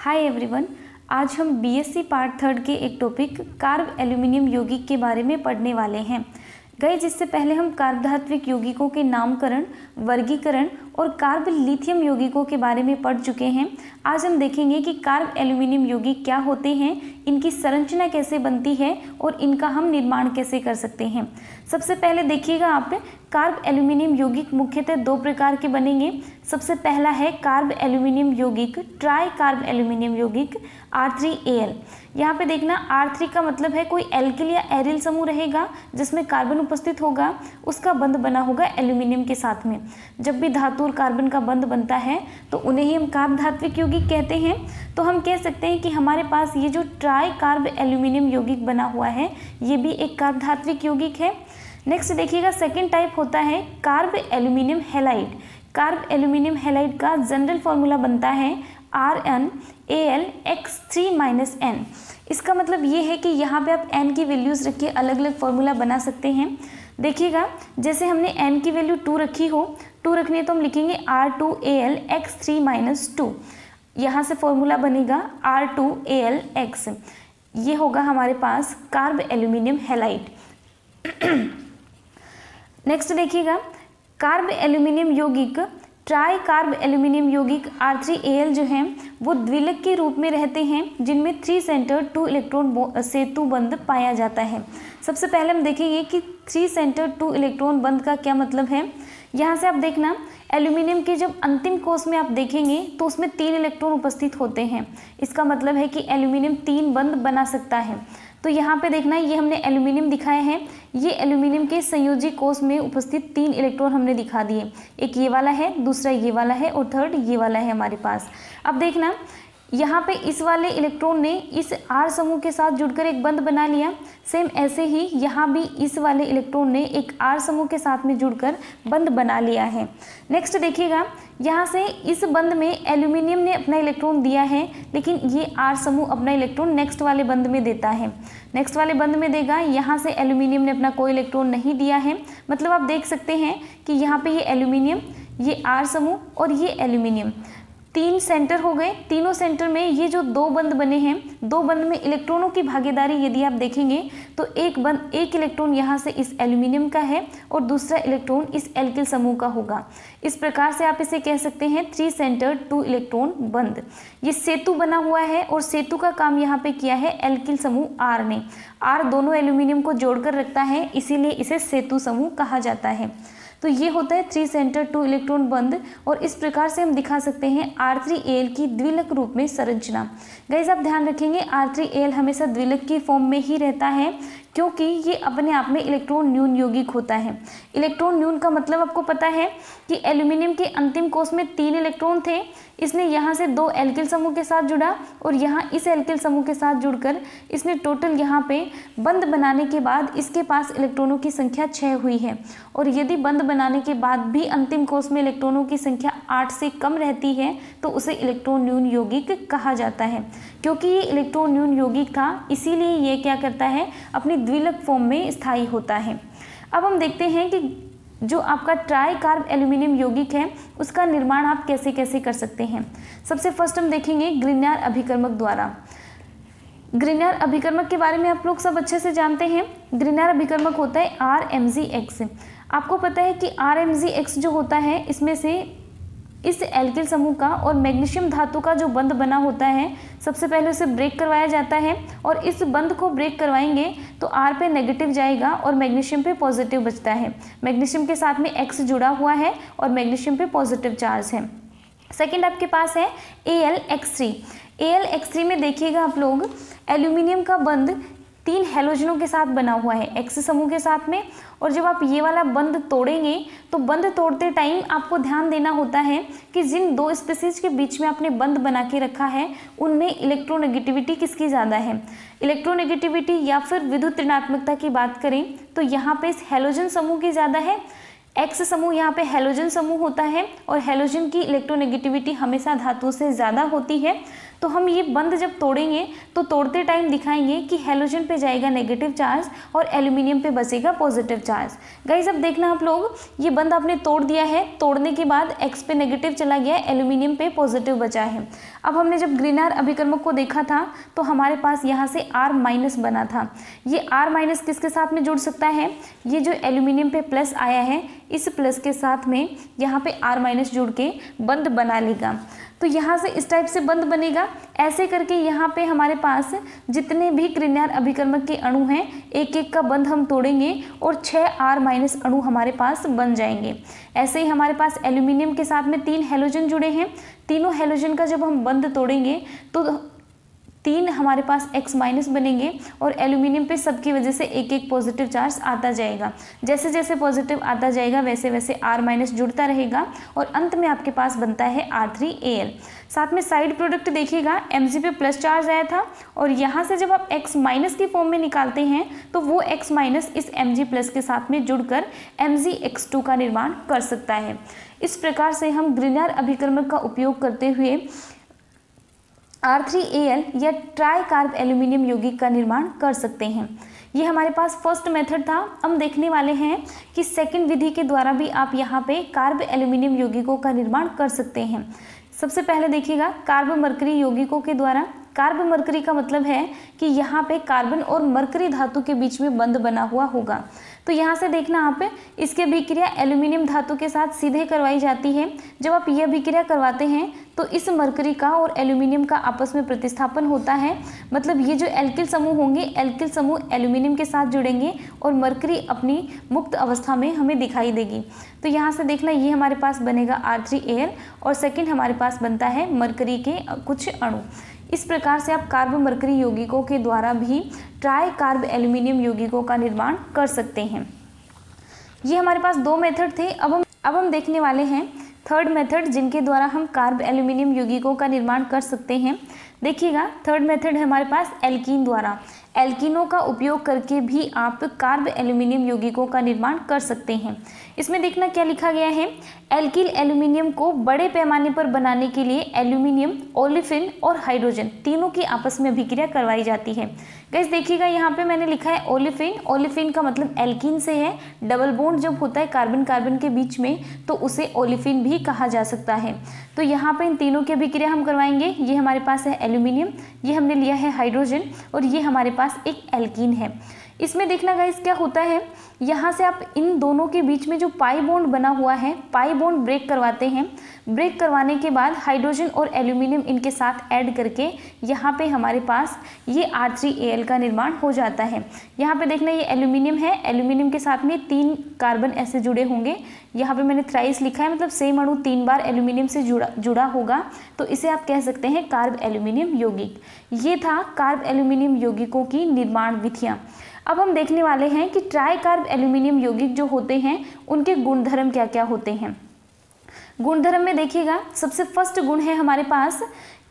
Hi everyone, आज हम BSc part third के एक टॉपिक कार्ब एल्यूमिनियम यौगिक के बारे में पढ़ने वाले हैं। गए जिससे पहले हम कार्ब धात्विक यौगिकों के नामकरण, वर्गीकरण और कार्ब लिथियम यौगिकों के बारे में पढ़ चुके हैं। आज हम देखेंगे कि कार्ब एल्यूमिनियम यौगिक क्या होते हैं, इनकी संरचना कैसे बनती है और इनका हम निर्माण कैसे कर सकते हैं। सबसे पहले देखिएगा आप, कार्ब एल्यूमिनियम यौगिक मुख्यतः दो प्रकार के बनेंगे। सबसे पहला है कार्ब एल्यूमिनियम यौगिक ट्राई कार्ब एल्यूमिनियम यौगिक R3Al। यहाँ पे देखना R3 का मतलब है कोई एल्किल या एरिल समूह रहेगा जिसमें कार्बन उपस्थित होगा, उसका बंध बना होगा एल्यूमिनियम के साथ में। जब भी धातु और कार्बन का बंध बनता है तो उन्हें ही हम कार्ब धात्विक यौगिक कहते हैं। तो हम कह सकते हैं कि हमारे पास ये जो ट्राई कार्ब एल्यूमिनियम यौगिक बना हुआ है ये भी एक कार्ब धात्विक यौगिक है। नेक्स्ट देखिएगा, सेकेंड टाइप होता है carb aluminium halide. Carb aluminium halide का जनरल फॉर्मूला बनता है RnAlX3-N। इसका मतलब ये है कि यहाँ पे आप n की वैल्यूज़ रख के अलग अलग फॉर्मूला बना सकते हैं। देखिएगा, जैसे हमने n की वैल्यू 2 रखी हो, 2 रखनी है तो हम लिखेंगे R2AlX3-2। यहाँ से फॉर्मूला बनेगा R2AlX। ये होगा हमारे पास कार्ब एल्यूमिनियम हैलाइड। नेक्स्ट देखिएगा, कार्ब एल्यूमिनियम यौगिक ट्राई कार्ब एल्यूमिनियम यौगिक R3Al जो हैं वो द्विलक के रूप में रहते हैं जिनमें 3 सेंटर 2 इलेक्ट्रॉन सेतु बंध पाया जाता है। सबसे पहले हम देखेंगे कि 3 सेंटर 2 इलेक्ट्रॉन बंध का क्या मतलब है। यहाँ से आप देखना, एल्यूमिनियम के जब अंतिम कोष में आप देखेंगे तो उसमें 3 इलेक्ट्रॉन उपस्थित होते हैं। इसका मतलब है कि एल्यूमिनियम 3 बंध बना सकता है। तो यहाँ पे देखना, ये हमने एल्यूमिनियम दिखाए हैं, ये एल्यूमिनियम के संयोजी कोष में उपस्थित 3 इलेक्ट्रॉन हमने दिखा दिए। एक ये वाला है, दूसरा ये वाला है और थर्ड ये वाला है हमारे पास। अब देखना, यहाँ पे इस वाले इलेक्ट्रॉन ने इस R समूह के साथ जुड़कर एक बंध बना लिया। सेम ऐसे ही यहाँ भी इस वाले इलेक्ट्रॉन ने एक R समूह के साथ में जुड़कर बंध बना लिया है। नेक्स्ट देखिएगा, यहाँ से इस बंध में एल्यूमिनियम ने अपना इलेक्ट्रॉन दिया है, लेकिन ये R समूह अपना इलेक्ट्रॉन नेक्स्ट वाले बंध में देता है। नेक्स्ट वाले बंध में देगा, यहाँ से एल्यूमिनियम ने अपना कोई इलेक्ट्रॉन नहीं दिया है। मतलब आप देख सकते हैं कि यहाँ पे ये एल्यूमिनियम, ये R समूह और ये एल्यूमिनियम 3 सेंटर हो गए। तीनों सेंटर में ये जो 2 बंध बने हैं, 2 बंध में इलेक्ट्रॉनों की भागीदारी यदि आप देखेंगे तो एक इलेक्ट्रॉन यहाँ से इस एल्यूमिनियम का है और दूसरा इलेक्ट्रॉन इस एल्किल समूह का होगा। इस प्रकार से आप इसे कह सकते हैं 3 सेंटर 2 इलेक्ट्रॉन बंध। ये सेतु बना हुआ है और सेतु का काम यहाँ पे किया है एल्किल समूह R ने। R दोनों एल्यूमिनियम को जोड़कर रखता है, इसीलिए इसे सेतु समूह कहा जाता है। तो ये होता है 3 सेंटर 2 इलेक्ट्रॉन बंध और इस प्रकार से हम दिखा सकते हैं R3Al की द्विलक रूप में संरचना। गाइस आप ध्यान रखेंगे, R3Al हमेशा द्विलक की फॉर्म में ही रहता है क्योंकि ये अपने आप में इलेक्ट्रॉन न्यून यौगिक होता है। इलेक्ट्रॉन न्यून का मतलब आपको पता है कि एल्यूमिनियम के अंतिम कोष में 3 इलेक्ट्रॉन थे, इसने यहाँ से 2 एल्किल समूह के साथ जुड़ा और यहाँ इस एल्किल समूह के साथ जुड़कर इसने टोटल यहाँ पे बंध बनाने के बाद इसके पास इलेक्ट्रॉनों की संख्या 6 हुई है। और यदि बंध बनाने के बाद भी अंतिम कोष में इलेक्ट्रॉनों की संख्या 8 से कम रहती है तो उसे इलेक्ट्रॉन न्यून यौगिक कहा जाता है। क्योंकि ये इलेक्ट्रॉन न्यून यौगिक था, इसीलिए ये क्या करता है, अपनी द्विलक फॉर्म में स्थायी होता है। अब हम देखते हैं कि जो आपका ट्राई कार्ब एल्यूमिनियम यौगिक है उसका निर्माण आप कैसे कैसे कर सकते हैं। सबसे फर्स्ट हम देखेंगे ग्रिग्नार अभिकर्मक द्वारा। ग्रिग्नार अभिकर्मक के बारे में आप लोग सब अच्छे से जानते हैं। ग्रिग्नार अभिकर्मक होता है RMgX। आपको पता है कि RMgX जो होता है इसमें से इस एल्किल समूह का और मैग्नीशियम धातु का जो बंध बना होता है, सबसे पहले उसे ब्रेक करवाया जाता है और इस बंध को ब्रेक करवाएंगे तो R पे नेगेटिव जाएगा और मैग्नीशियम पे पॉजिटिव बचता है। मैग्नीशियम के साथ में X जुड़ा हुआ है और मैग्नीशियम पे पॉजिटिव चार्ज है। सेकेंड आपके पास है AlX3। AlX3 में देखिएगा आप लोग, एल्यूमिनियम का बंध 3 हैलोजनों के साथ बना हुआ है X समूह के साथ में। और जब आप ये वाला बंध तोड़ेंगे तो बंध तोड़ते टाइम आपको ध्यान देना होता है कि जिन 2 स्पीसीज के बीच में आपने बंध बना के रखा है उनमें इलेक्ट्रोनेगेटिविटी किसकी ज़्यादा है। इलेक्ट्रोनेगेटिविटी या फिर विद्युत ऋणात्मकता की बात करें तो यहाँ पे इस हैलोजन समूह की ज़्यादा है। X समूह यहाँ पे हैलोजन समूह होता है और हैलोजन की इलेक्ट्रोनेगेटिविटी हमेशा धातु से ज़्यादा होती है। तो हम ये बंध जब तोड़ेंगे तो तोड़ते टाइम दिखाएंगे कि हेलोजन पे जाएगा नेगेटिव चार्ज और एल्यूमिनियम पे बचेगा पॉजिटिव चार्ज। गाइस अब देखना आप लोग, ये बंध आपने तोड़ दिया है, तोड़ने के बाद X पे नेगेटिव चला गया, एल्यूमिनियम पे पॉजिटिव बचा है। अब हमने जब ग्रीनर अभिकर्मक को देखा था तो हमारे पास यहाँ से R- बना था। ये R- किसके साथ में जुड़ सकता है, ये जो एल्यूमिनियम पे प्लस आया है इस प्लस के साथ में यहाँ पे R- जुड़ के बंध बना लेगा। तो यहाँ से इस टाइप से बंध बनेगा। ऐसे करके यहाँ पे हमारे पास जितने भी ग्रीनर अभिकर्मक के अणु हैं एक एक का बंध हम तोड़ेंगे और 6 R- अणु हमारे पास बन जाएंगे। ऐसे ही हमारे पास एल्यूमिनियम के साथ में 3 हेलोजन जुड़े हैं, तीनों हेलोजन का जब हम बंध तोड़ेंगे तो 3 हमारे पास X- बनेंगे और एल्यूमिनियम पे सबकी वजह से एक एक पॉजिटिव चार्ज आता जाएगा। जैसे जैसे पॉजिटिव आता जाएगा वैसे वैसे R- जुड़ता रहेगा और अंत में आपके पास बनता है R3Al। साथ में साइड प्रोडक्ट देखिएगा, Mg पे प्लस चार्ज आया था और यहाँ से जब आप X- की फॉर्म में निकालते हैं तो वो X- इस Mg+ के साथ में जुड़कर Mgx2 का निर्माण कर सकता है। इस प्रकार से हम ग्रीनर अभिकर्मक का उपयोग करते हुए R3Al या ट्राई कार्ब एल्यूमिनियम यौगिक का निर्माण कर सकते हैं। ये हमारे पास फर्स्ट मेथड था। हम देखने वाले हैं कि सेकंड विधि के द्वारा भी आप यहाँ पे कार्ब एल्यूमिनियम यौगिकों का निर्माण कर सकते हैं। सबसे पहले देखिएगा कार्ब मरकरी यौगिकों के द्वारा। कार्ब मरकरी का मतलब है कि यहाँ पे कार्बन और मरकरी धातु के बीच में बंध बना हुआ होगा। तो यहाँ से देखना आप, इसकी अभिक्रिया एल्यूमिनियम धातु के साथ सीधे करवाई जाती है। जब आप यह अभिक्रिया करवाते हैं तो इस मरकरी का और एल्यूमिनियम का आपस में प्रतिस्थापन होता है। मतलब ये जो एल्किल समूह होंगे, एल्किल समूह एल्यूमिनियम के साथ जुड़ेंगे और मरकरी अपनी मुक्त अवस्था में हमें दिखाई देगी। तो यहाँ से देखना, ये हमारे पास बनेगा R3Al और सेकेंड हमारे पास बनता है मरकरी के कुछ अणु। इस प्रकार से आप कार्ब मरकरी यौगिकों के द्वारा भी ट्राई कार्ब एल्यूमिनियम यौगिकों का निर्माण कर सकते हैं। ये हमारे पास 2 मेथड थे। अब हम देखने वाले हैं थर्ड मेथड, जिनके द्वारा हम कार्ब एल्यूमिनियम यौगिकों का निर्माण कर सकते हैं। देखिएगा, थर्ड मेथड है हमारे पास एल्कीन द्वारा। एल्कीनों का उपयोग करके भी आप कार्ब एल्यूमिनियम यौगिकों का निर्माण कर सकते हैं। इसमें देखना क्या लिखा गया है, एल्किल एल्यूमिनियम को बड़े पैमाने पर बनाने के लिए एल्यूमिनियम, ओलिफिन और हाइड्रोजन तीनों की आपस में अभिक्रिया करवाई जाती है। गाइस देखिएगा, यहाँ पे मैंने लिखा है ओलिफिन। ओलिफिन का मतलब एल्कीन से है। डबल बॉन्ड जब होता है कार्बन कार्बन के बीच में तो उसे ओलिफिन भी कहा जा सकता है। तो यहाँ पे इन तीनों की अभिक्रिया हम करवाएंगे। ये हमारे पास है एल्यूमिनियम, ये हमने लिया है हाइड्रोजन और ये हमारे पास एक एल्कीन है। इसमें देखना गाइस क्या होता है, यहाँ से आप इन दोनों के बीच में जो पाई बॉन्ड बना हुआ है, पाई बॉन्ड ब्रेक करवाते हैं। ब्रेक करवाने के बाद हाइड्रोजन और एल्यूमिनियम इनके साथ ऐड करके यहाँ पे हमारे पास ये R3Al का निर्माण हो जाता है। यहाँ पे देखना, ये एल्यूमिनियम है, एल्यूमिनियम के साथ में 3 कार्बन ऐसे जुड़े होंगे। यहाँ पे मैंने थ्राइस लिखा है, मतलब सेम अणु 3 बार एल्यूमिनियम से जुड़ा होगा, तो इसे आप कह सकते हैं कार्ब एल्यूमिनियम यौगिक। ये था कार्ब एल्यूमिनियम यौगिकों की निर्माण विधियाँ। अब हम देखने वाले हैं कि ट्राई कार्ब एल्यूमिनियम यौगिक जो होते हैं उनके गुणधर्म क्या क्या होते हैं। गुणधर्म में देखिएगा, सबसे फर्स्ट गुण है हमारे पास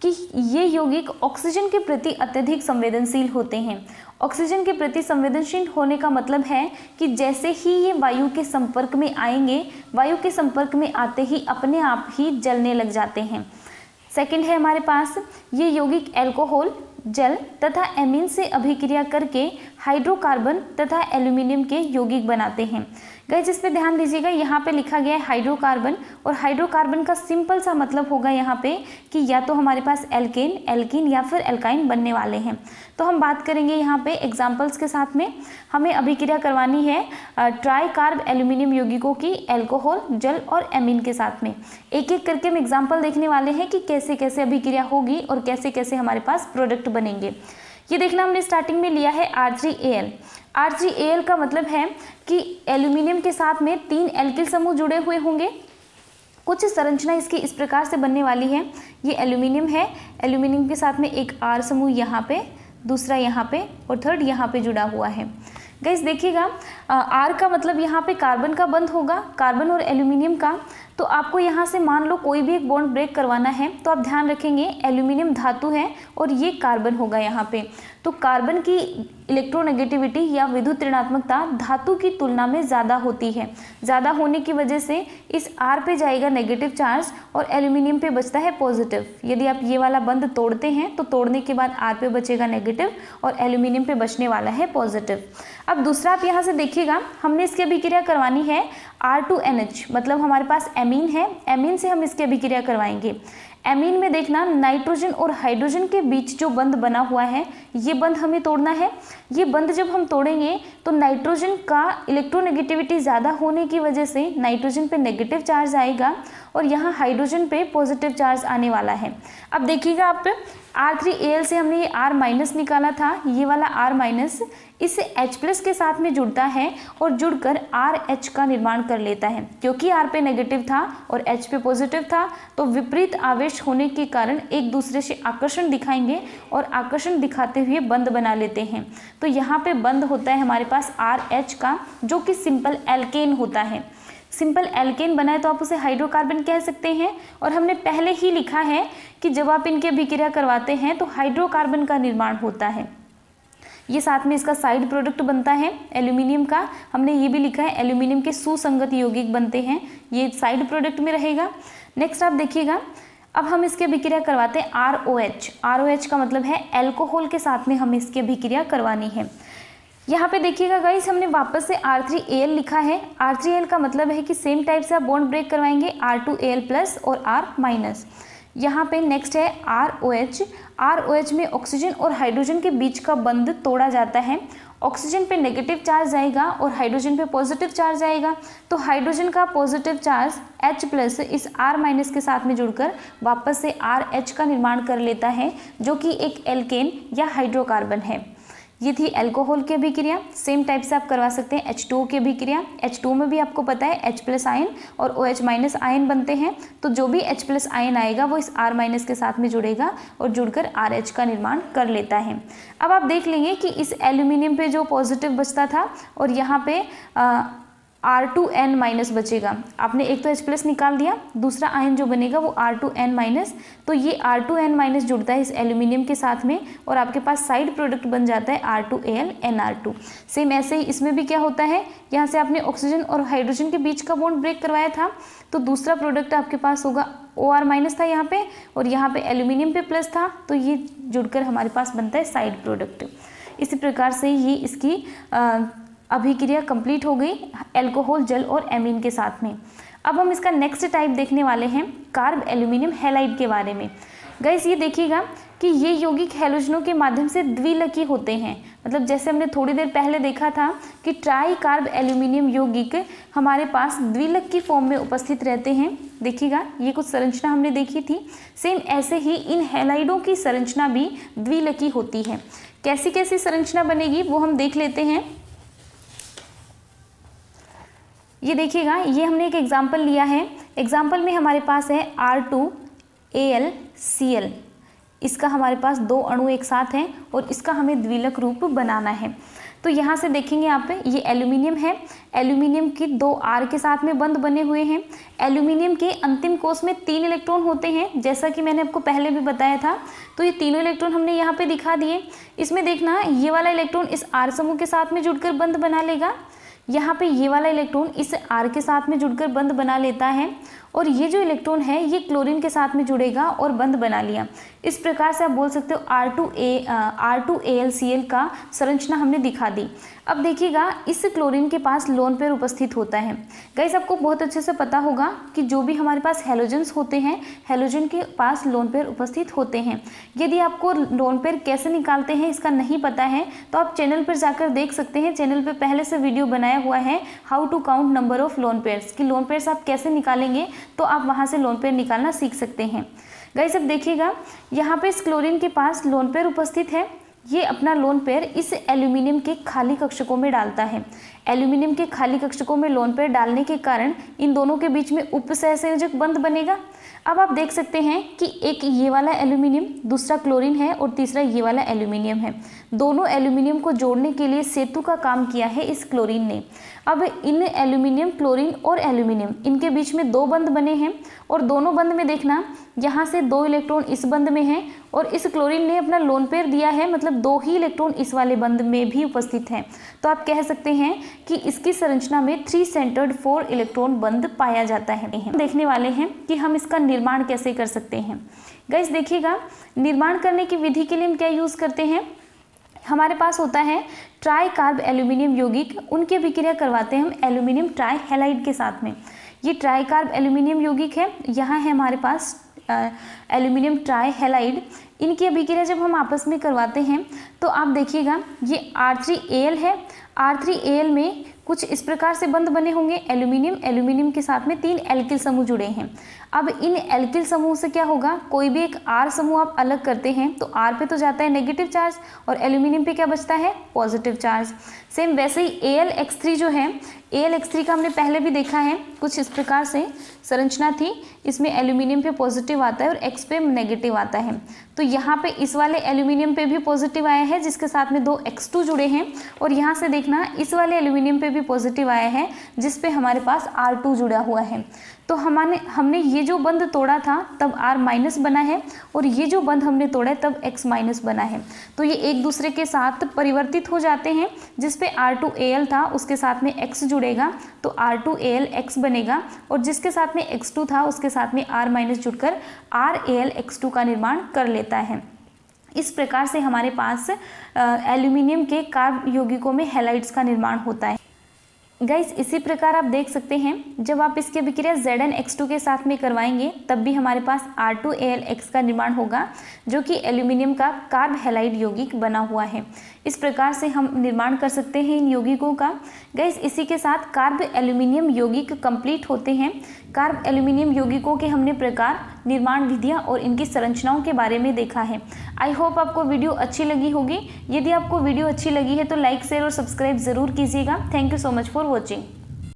कि ये यौगिक ऑक्सीजन के प्रति अत्यधिक संवेदनशील होते हैं। ऑक्सीजन के प्रति संवेदनशील होने का मतलब है कि जैसे ही ये वायु के संपर्क में आएंगे, वायु के संपर्क में आते ही अपने आप ही जलने लग जाते हैं। सेकंड है हमारे पास, ये यौगिक अल्कोहल, जल तथा एमीन से अभिक्रिया करके हाइड्रोकार्बन तथा एल्यूमिनियम के यौगिक बनाते हैं। गाइस इस पे ध्यान दीजिएगा, यहाँ पे लिखा गया है हाइड्रोकार्बन, और हाइड्रोकार्बन का सिंपल सा मतलब होगा यहाँ पे कि या तो हमारे पास एल्केन, एल्कीन या फिर एल्काइन बनने वाले हैं। तो हम बात करेंगे यहाँ पे एग्जाम्पल्स के साथ में। हमें अभिक्रिया करवानी है ट्राई कार्ब एल्यूमिनियम यौगिकों की अल्कोहल, जल और एमीन के साथ में। एक एक करके हम एग्जाम्पल देखने वाले हैं कि कैसे कैसे अभिक्रिया होगी और कैसे कैसे हमारे पास प्रोडक्ट बनेंगे। ये देखना, हमने स्टार्टिंग में लिया है R3Al। R3Al का मतलब है कि एल्यूमिनियम के साथ में 3 एल्किल समूह जुड़े हुए होंगे। कुछ संरचना इसकी इस प्रकार से बनने वाली है। ये एल्यूमिनियम है, एल्यूमिनियम के साथ में एक R समूह यहाँ पे, दूसरा यहाँ पे और थर्ड यहाँ पे जुड़ा हुआ है। गाइस देखिएगा, R का मतलब यहाँ पे कार्बन का बंध होगा, कार्बन और एल्यूमिनियम का। तो आपको यहाँ से मान लो कोई भी एक बॉन्ड ब्रेक करवाना है तो आप ध्यान रखेंगे एल्यूमिनियम धातु है और ये कार्बन होगा यहाँ पे। तो कार्बन की इलेक्ट्रोनेगेटिविटी या विद्युत ऋणात्मकता धातु की तुलना में ज़्यादा होती है। ज़्यादा होने की वजह से इस R पे जाएगा नेगेटिव चार्ज और एल्यूमिनियम पे बचता है पॉजिटिव। यदि आप ये वाला बंध तोड़ते हैं तो तोड़ने के बाद R पे बचेगा नेगेटिव और एल्यूमिनियम पे बचने वाला है पॉजिटिव। अब दूसरा आप यहाँ से देखिएगा, हमने इसकी अभिक्रिया करवानी है R2NH, मतलब हमारे पास एमीन है, एमीन से हम इसकी अभिक्रिया करवाएंगे। एमीन में देखना नाइट्रोजन और हाइड्रोजन के बीच जो बंध बना हुआ है ये बंध हमें तोड़ना है। ये बंध जब हम तोड़ेंगे तो नाइट्रोजन का इलेक्ट्रोनेगेटिविटी ज़्यादा होने की वजह से नाइट्रोजन पे नेगेटिव चार्ज आएगा और यहाँ हाइड्रोजन पे पॉजिटिव चार्ज आने वाला है। अब देखिएगा आप R3Al से हमने ये R- निकाला था, ये वाला R- इससे H+ के साथ में जुड़ता है और जुड़कर RH का निर्माण कर लेता है। क्योंकि R पे नेगेटिव था और H पे पॉजिटिव था तो विपरीत आवेश होने के कारण एक दूसरे से आकर्षण दिखाएंगे और आकर्षण दिखाते हुए बंध बना लेते हैं। तो यहाँ पे बंध होता है हमारे पास RH का, जो कि सिंपल एल्केन होता है। सिंपल एल्केन बना है तो आप उसे हाइड्रोकार्बन कह सकते हैं। और हमने पहले ही लिखा है कि जब आप इनकी अभिक्रिया करवाते हैं तो हाइड्रोकार्बन का निर्माण होता है। ये साथ में इसका साइड प्रोडक्ट बनता है एल्यूमिनियम का, हमने ये भी लिखा है एल्यूमिनियम के सुसंगत यौगिक बनते हैं, ये साइड प्रोडक्ट में रहेगा। नेक्स्ट आप देखिएगा, अब हम इसकी अभिक्रिया करवाते हैं ROH। ROH का मतलब है एल्कोहल के साथ में हमें इसकी अभिक्रिया करवानी है। यहाँ पे देखिएगा गाइस, हमने वापस से R3Al लिखा है। R3Al का मतलब है कि सेम टाइप से आप बॉन्ड ब्रेक करवाएंगे R2Al+ और R-। यहाँ पे नेक्स्ट है ROH। ROH में ऑक्सीजन और हाइड्रोजन के बीच का बंध तोड़ा जाता है। ऑक्सीजन पे नेगेटिव चार्ज आएगा और हाइड्रोजन पे पॉजिटिव चार्ज आएगा। तो हाइड्रोजन का पॉजिटिव चार्ज H+ इस R- के साथ में जुड़कर वापस से RH का निर्माण कर लेता है, जो कि एक एल्केन या हाइड्रोकार्बन है। ये थी एल्कोहल की अभिक्रिया। सेम टाइप से आप करवा सकते हैं H2O की अभिक्रिया। H2O में भी आपको पता है H+ आयन और OH- आयन बनते हैं। तो जो भी H+ आयन आएगा वो इस R- के साथ में जुड़ेगा और जुड़कर RH का निर्माण कर लेता है। अब आप देख लेंगे कि इस एल्यूमिनियम पे जो पॉजिटिव बचता था और यहाँ पे R2N- बचेगा। आपने एक तो H+ निकाल दिया, दूसरा आयन जो बनेगा वो R2N-। तो ये R2N- जुड़ता है इस एल्यूमिनियम के साथ में और आपके पास साइड प्रोडक्ट बन जाता है R2Al-NR2। सेम ऐसे ही इसमें भी क्या होता है, यहाँ से आपने ऑक्सीजन और हाइड्रोजन के बीच का बॉन्ड ब्रेक करवाया था तो दूसरा प्रोडक्ट आपके पास होगा OR- था यहाँ पे और यहाँ पे एल्यूमिनियम पे प्लस था, तो ये जुड़कर हमारे पास बनता है साइड प्रोडक्ट। इसी प्रकार से ये इसकी अभिक्रिया कंप्लीट हो गई एल्कोहल, जल और एमीन के साथ में। अब हम इसका नेक्स्ट टाइप देखने वाले हैं कार्ब एल्यूमिनियम हैलाइड के बारे में। गाइस ये देखिएगा कि ये यौगिक हैलोजनों के माध्यम से द्विलकी होते हैं। मतलब जैसे हमने थोड़ी देर पहले देखा था कि ट्राई कार्ब एल्यूमिनियम यौगिक हमारे पास द्विलक की फॉर्म में उपस्थित रहते हैं। देखिएगा ये कुछ संरचना हमने देखी थी। सेम ऐसे ही इन हैलाइडों की संरचना भी द्विलकी होती है। कैसी कैसी संरचना बनेगी वो हम देख लेते हैं। ये देखिएगा, ये हमने एक एग्जाम्पल लिया है। एग्जाम्पल में हमारे पास है R2AlCl। इसका हमारे पास 2 अणु एक साथ हैं और इसका हमें द्विलक रूप बनाना है। तो यहाँ से देखेंगे आप, ये एल्यूमिनियम है। एल्यूमिनियम की 2 R के साथ में बंध बने हुए हैं। एल्यूमिनियम के अंतिम कोष में 3 इलेक्ट्रॉन होते हैं, जैसा कि मैंने आपको पहले भी बताया था। तो ये तीनों इलेक्ट्रॉन हमने यहाँ पे दिखा दिए। इसमें देखना, ये वाला इलेक्ट्रॉन इस R समूह के साथ में जुड़कर बंध बना लेगा। यहाँ पे ये वाला इलेक्ट्रॉन इस R के साथ में जुड़कर बंध बना लेता है और ये जो इलेक्ट्रॉन है ये क्लोरीन के साथ में जुड़ेगा और बंध बना लिया। इस प्रकार से आप बोल सकते हो R2AlCl का संरचना हमने दिखा दी। अब देखिएगा, इस क्लोरीन के पास लोन पेयर उपस्थित होता है। गाइस आपको बहुत अच्छे से पता होगा कि जो भी हमारे पास हैलोजन्स होते हैं, हैलोजन के पास लोन पेयर उपस्थित होते हैं। यदि आपको लोन पेयर कैसे निकालते हैं इसका नहीं पता है तो आप चैनल पर जाकर देख सकते हैं। चैनल पर पहले से वीडियो बनाया हुआ है how to count number of lone pairs, कि लोन पेयर्स आप कैसे निकालेंगे, तो आप वहाँ से लोन पेयर निकालना सीख सकते हैं। गाइस अब देखिएगा, यहाँ पे इस क्लोरीन के पास लोन पेयर उपस्थित है। ये अपना लोन पेयर इस एल्यूमिनियम के खाली कक्षकों में डालता है। एल्यूमिनियम के खाली कक्षकों में लोन पेयर डालने के कारण इन दोनों के बीच में उपसहसंयोजक बंध बनेगा। अब आप देख सकते हैं कि एक ये वाला एल्यूमिनियम, दूसरा क्लोरीन है और तीसरा ये वाला एल्यूमिनियम है। दोनों एल्यूमिनियम को जोड़ने के लिए सेतु का काम किया है इस क्लोरीन ने। अब इन एल्यूमिनियम, क्लोरीन और एल्यूमिनियम, इनके बीच में दो बंध बने हैं और दोनों बंध में देखना यहाँ से 2 इलेक्ट्रॉन इस बंध में हैं और इस क्लोरीन ने अपना लोन पेयर दिया है, मतलब 2 ही इलेक्ट्रॉन इस वाले बंध में भी उपस्थित हैं। तो आप कह सकते हैं कि इसकी संरचना में 3 सेंटर्ड 4 इलेक्ट्रॉन बंध पाया जाता है। हम देखने वाले हैं कि हम इसका निर्माण कैसे कर सकते हैं। गाइस देखिएगा, निर्माण करने की विधि के लिए हम क्या यूज़ करते हैं। हमारे पास होता है ट्राई कार्ब एल्यूमिनियम यौगिक, उनकी अभिक्रिया करवाते हैं हम एल्यूमिनियम ट्राई हैलाइड के साथ में। ये ट्राई कार्ब एल्यूमिनियम यौगिक है, यहाँ है हमारे पास एल्यूमिनियम ट्राई हैलाइड। इनकी अभिक्रिया जब हम आपस में करवाते हैं तो आप देखिएगा ये R3Al है। R3Al में कुछ इस प्रकार से बंध बने होंगे। एल्यूमिनियम के साथ में 3 एल्किल समूह जुड़े हैं। अब इन एल्किल समूह से क्या होगा, कोई भी एक R समूह आप अलग करते हैं तो R पे तो जाता है नेगेटिव चार्ज और एल्यूमिनियम पे क्या बचता है, पॉजिटिव चार्ज। सेम वैसे ही AlX3 जो है, AlX3 का हमने पहले भी देखा है, कुछ इस प्रकार से संरचना थी। इसमें एल्यूमिनियम पे पॉजिटिव आता है और X पे नेगेटिव आता है। तो यहाँ पे इस वाले एल्यूमिनियम पे भी पॉजिटिव आया है जिसके साथ में 2 X2 जुड़े हैं और यहाँ से देखना इस वाले एल्यूमिनियम पे भी पॉजिटिव आया है जिस पे हमारे पास R2 जुड़ा हुआ है। तो हमने ये जो बंध तोड़ा था तब R माइनस बना है और ये जो बंध हमने तोड़ा है तब X माइनस बना है। तो ये एक दूसरे के साथ परिवर्तित हो जाते हैं। जिस पे R2Al था उसके साथ में X जुड़ेगा तो R2AlX बनेगा और जिसके साथ में X2 था उसके साथ में R माइनस जुड़कर RAlX2 का निर्माण कर लेता है। इस प्रकार से हमारे पास एल्यूमिनियम के कार्ब यौगिकों में हैलाइड्स का निर्माण होता है। गाइस इसी प्रकार आप देख सकते हैं जब आप इसकी अभिक्रिया ZnX2 के साथ में करवाएंगे तब भी हमारे पास R2AlX का निर्माण होगा जो कि एल्यूमिनियम का कार्ब हैलाइड यौगिक बना हुआ है। इस प्रकार से हम निर्माण कर सकते हैं इन यौगिकों का। गाइस इसी के साथ कार्ब एल्यूमिनियम यौगिक कंप्लीट होते हैं। कार्ब एल्यूमिनियम यौगिकों के हमने प्रकार, निर्माण विधियाँ और इनकी संरचनाओं के बारे में देखा है। आई होप आपको वीडियो अच्छी लगी होगी। यदि आपको वीडियो अच्छी लगी है तो लाइक, शेयर और सब्सक्राइब जरूर कीजिएगा। Thank you so much for watching.